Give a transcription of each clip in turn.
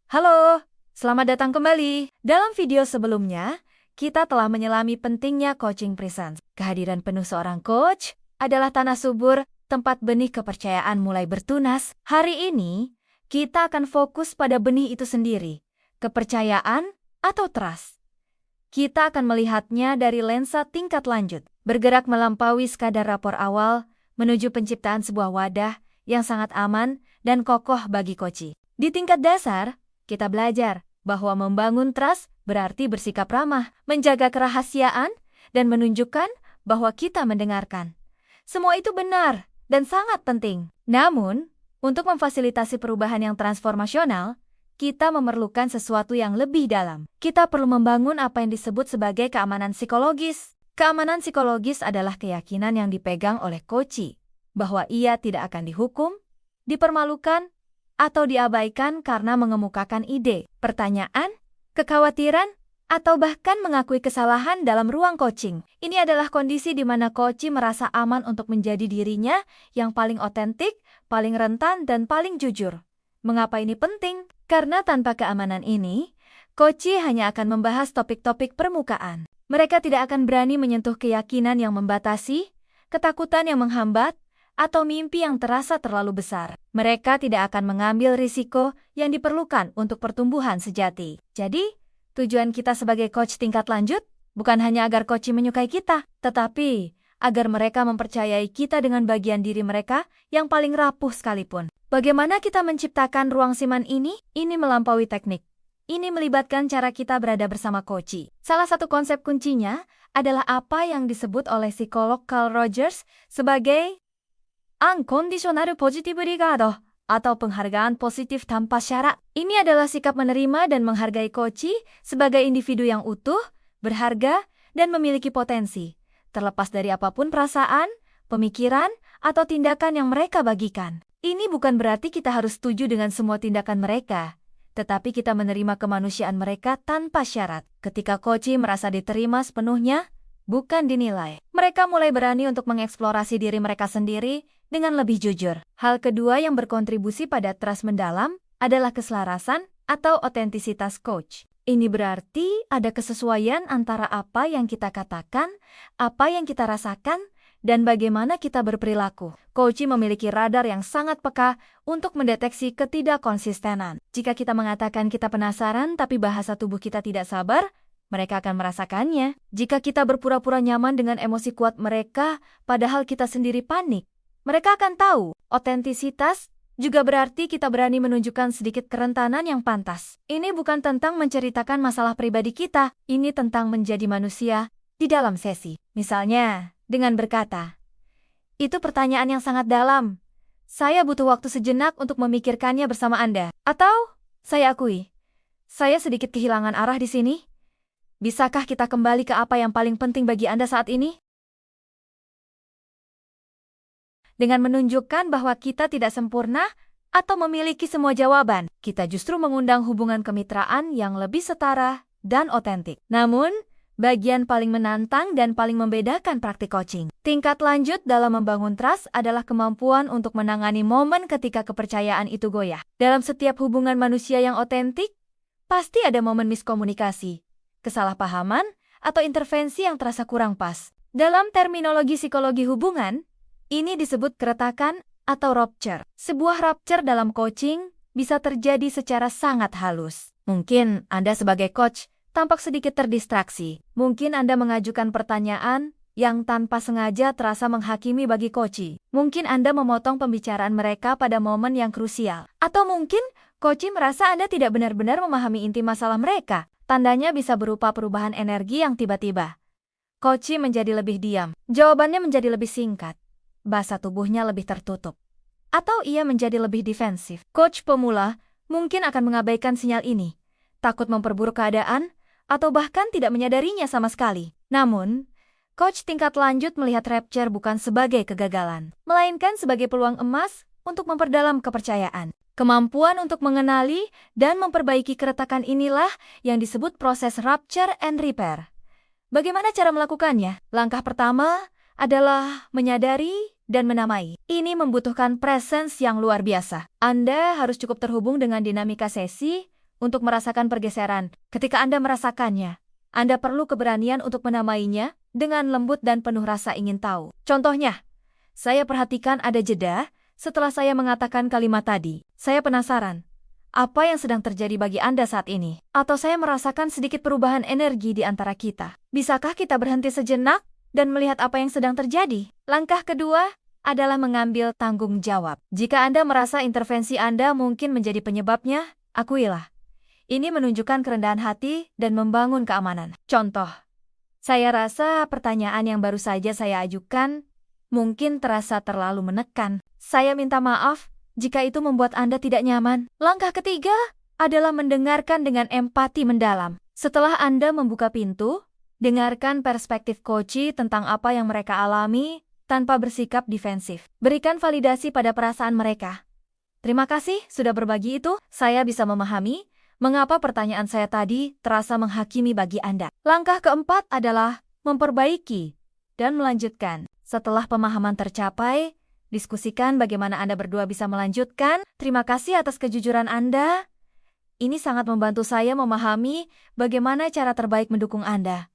Halo, selamat datang kembali. Dalam video sebelumnya, kita telah menyelami pentingnya coaching presence. Kehadiran penuh seorang coach adalah tanah subur, tempat benih kepercayaan mulai bertunas. Hari ini, kita akan fokus pada benih itu sendiri, kepercayaan atau trust. Kita akan melihatnya dari lensa tingkat lanjut, bergerak melampaui sekadar rapor awal, menuju penciptaan sebuah wadah yang sangat aman dan kokoh bagi coachee. Di tingkat dasar, kita belajar bahwa membangun trust berarti bersikap ramah, menjaga kerahasiaan, dan menunjukkan bahwa kita mendengarkan. Semua itu benar dan sangat penting. Namun, untuk memfasilitasi perubahan yang transformasional, kita memerlukan sesuatu yang lebih dalam. Kita perlu membangun apa yang disebut sebagai keamanan psikologis. Keamanan psikologis adalah keyakinan yang dipegang oleh coachee bahwa ia tidak akan dihukum, dipermalukan, atau diabaikan karena mengemukakan ide, pertanyaan, kekhawatiran, atau bahkan mengakui kesalahan dalam ruang coaching. Ini adalah kondisi di mana coachee merasa aman untuk menjadi dirinya yang paling otentik, paling rentan, dan paling jujur. Mengapa ini penting? Karena tanpa keamanan ini, coachee hanya akan membahas topik-topik permukaan. Mereka tidak akan berani menyentuh keyakinan yang membatasi, ketakutan yang menghambat, atau mimpi yang terasa terlalu besar. Mereka tidak akan mengambil risiko yang diperlukan untuk pertumbuhan sejati. Jadi, tujuan kita sebagai coach tingkat lanjut bukan hanya agar coachee menyukai kita, tetapi agar mereka mempercayai kita dengan bagian diri mereka yang paling rapuh sekalipun. Bagaimana kita menciptakan ruang siman ini? Ini melampaui teknik. Ini melibatkan cara kita berada bersama coachee. Salah satu konsep kuncinya adalah apa yang disebut oleh psikolog Carl Rogers sebagai unconditional positive regard atau penghargaan positif tanpa syarat. Ini adalah sikap menerima dan menghargai coachee sebagai individu yang utuh, berharga, dan memiliki potensi, terlepas dari apapun perasaan, pemikiran, atau tindakan yang mereka bagikan. Ini bukan berarti kita harus setuju dengan semua tindakan mereka, tetapi kita menerima kemanusiaan mereka tanpa syarat. Ketika coachee merasa diterima sepenuhnya, bukan dinilai, mereka mulai berani untuk mengeksplorasi diri mereka sendiri dengan lebih jujur. Hal kedua yang berkontribusi pada trust mendalam adalah keselarasan atau otentisitas coach. Ini berarti ada kesesuaian antara apa yang kita katakan, apa yang kita rasakan, dan bagaimana kita berperilaku. Coachee memiliki radar yang sangat peka untuk mendeteksi ketidakkonsistenan. Jika kita mengatakan kita penasaran tapi bahasa tubuh kita tidak sabar, mereka akan merasakannya. Jika kita berpura-pura nyaman dengan emosi kuat mereka, padahal kita sendiri panik, mereka akan tahu. Otentisitas juga berarti kita berani menunjukkan sedikit kerentanan yang pantas. Ini bukan tentang menceritakan masalah pribadi kita, ini tentang menjadi manusia di dalam sesi. Misalnya, dengan berkata, "Itu pertanyaan yang sangat dalam. Saya butuh waktu sejenak untuk memikirkannya bersama Anda." Atau, "Saya akui, saya sedikit kehilangan arah di sini. Bisakah kita kembali ke apa yang paling penting bagi Anda saat ini?" Dengan menunjukkan bahwa kita tidak sempurna atau memiliki semua jawaban, kita justru mengundang hubungan kemitraan yang lebih setara dan otentik. Namun, bagian paling menantang dan paling membedakan praktik coaching tingkat lanjut dalam membangun trust adalah kemampuan untuk menangani momen ketika kepercayaan itu goyah. Dalam setiap hubungan manusia yang otentik, pasti ada momen miskomunikasi, kesalahpahaman, atau intervensi yang terasa kurang pas. Dalam terminologi psikologi hubungan, ini disebut keretakan atau rupture. Sebuah rupture dalam coaching bisa terjadi secara sangat halus. Mungkin Anda sebagai coach tampak sedikit terdistraksi. Mungkin Anda mengajukan pertanyaan yang tanpa sengaja terasa menghakimi bagi coachee. Mungkin Anda memotong pembicaraan mereka pada momen yang krusial. Atau mungkin coachee merasa Anda tidak benar-benar memahami inti masalah mereka. Tandanya bisa berupa perubahan energi yang tiba-tiba. Coachee menjadi lebih diam. Jawabannya menjadi lebih singkat. Bahasa tubuhnya lebih tertutup. Atau ia menjadi lebih defensif. Coach pemula mungkin akan mengabaikan sinyal ini, takut memperburuk keadaan, atau bahkan tidak menyadarinya sama sekali. Namun, coach tingkat lanjut melihat rupture bukan sebagai kegagalan, melainkan sebagai peluang emas untuk memperdalam kepercayaan. Kemampuan untuk mengenali dan memperbaiki keretakan inilah yang disebut proses rupture and repair. Bagaimana cara melakukannya? Langkah pertama adalah menyadari dan menamai. Ini membutuhkan presence yang luar biasa. Anda harus cukup terhubung dengan dinamika sesi untuk merasakan pergeseran. Ketika Anda merasakannya, Anda perlu keberanian untuk menamainya dengan lembut dan penuh rasa ingin tahu. Contohnya, saya perhatikan ada jeda setelah saya mengatakan kalimat tadi. Saya penasaran, apa yang sedang terjadi bagi Anda saat ini? Atau saya merasakan sedikit perubahan energi di antara kita. Bisakah kita berhenti sejenak dan melihat apa yang sedang terjadi? Langkah kedua adalah mengambil tanggung jawab. Jika Anda merasa intervensi Anda mungkin menjadi penyebabnya, akuilah. Ini menunjukkan kerendahan hati dan membangun keamanan. Contoh, saya rasa pertanyaan yang baru saja saya ajukan mungkin terasa terlalu menekan. Saya minta maaf jika itu membuat Anda tidak nyaman. Langkah ketiga adalah mendengarkan dengan empati mendalam. Setelah Anda membuka pintu, dengarkan perspektif coach tentang apa yang mereka alami tanpa bersikap defensif. Berikan validasi pada perasaan mereka. Terima kasih sudah berbagi itu, saya bisa memahami mengapa pertanyaan saya tadi terasa menghakimi bagi Anda. Langkah keempat adalah memperbaiki dan melanjutkan. Setelah pemahaman tercapai, diskusikan bagaimana Anda berdua bisa melanjutkan. Terima kasih atas kejujuran Anda. Ini sangat membantu saya memahami bagaimana cara terbaik mendukung Anda.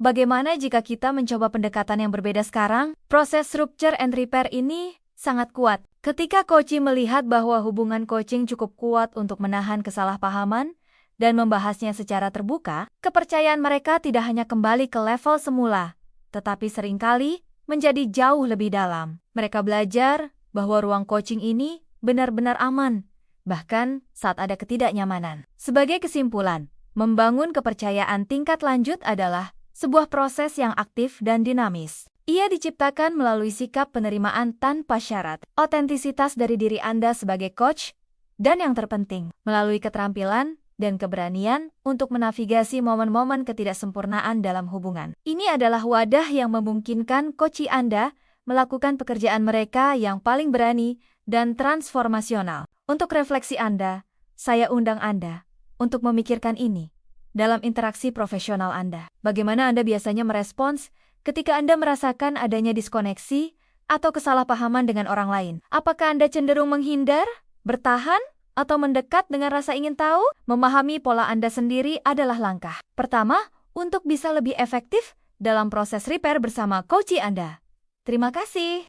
Bagaimana jika kita mencoba pendekatan yang berbeda sekarang? Proses rupture and repair ini sangat kuat. Ketika coach melihat bahwa hubungan coaching cukup kuat untuk menahan kesalahpahaman dan membahasnya secara terbuka, kepercayaan mereka tidak hanya kembali ke level semula, tetapi seringkali menjadi jauh lebih dalam. Mereka belajar bahwa ruang coaching ini benar-benar aman, bahkan saat ada ketidaknyamanan. Sebagai kesimpulan, membangun kepercayaan tingkat lanjut adalah sebuah proses yang aktif dan dinamis. Ia diciptakan melalui sikap penerimaan tanpa syarat, otentisitas dari diri Anda sebagai coach, dan yang terpenting, melalui keterampilan dan keberanian untuk menavigasi momen-momen ketidaksempurnaan dalam hubungan. Ini adalah wadah yang memungkinkan coach Anda melakukan pekerjaan mereka yang paling berani dan transformasional. Untuk refleksi Anda, saya undang Anda untuk memikirkan ini dalam interaksi profesional Anda. Bagaimana Anda biasanya merespons ketika Anda merasakan adanya diskoneksi atau kesalahpahaman dengan orang lain? Apakah Anda cenderung menghindar, bertahan, atau mendekat dengan rasa ingin tahu? Memahami pola Anda sendiri adalah langkah pertama untuk bisa lebih efektif dalam proses repair bersama coach Anda. Terima kasih.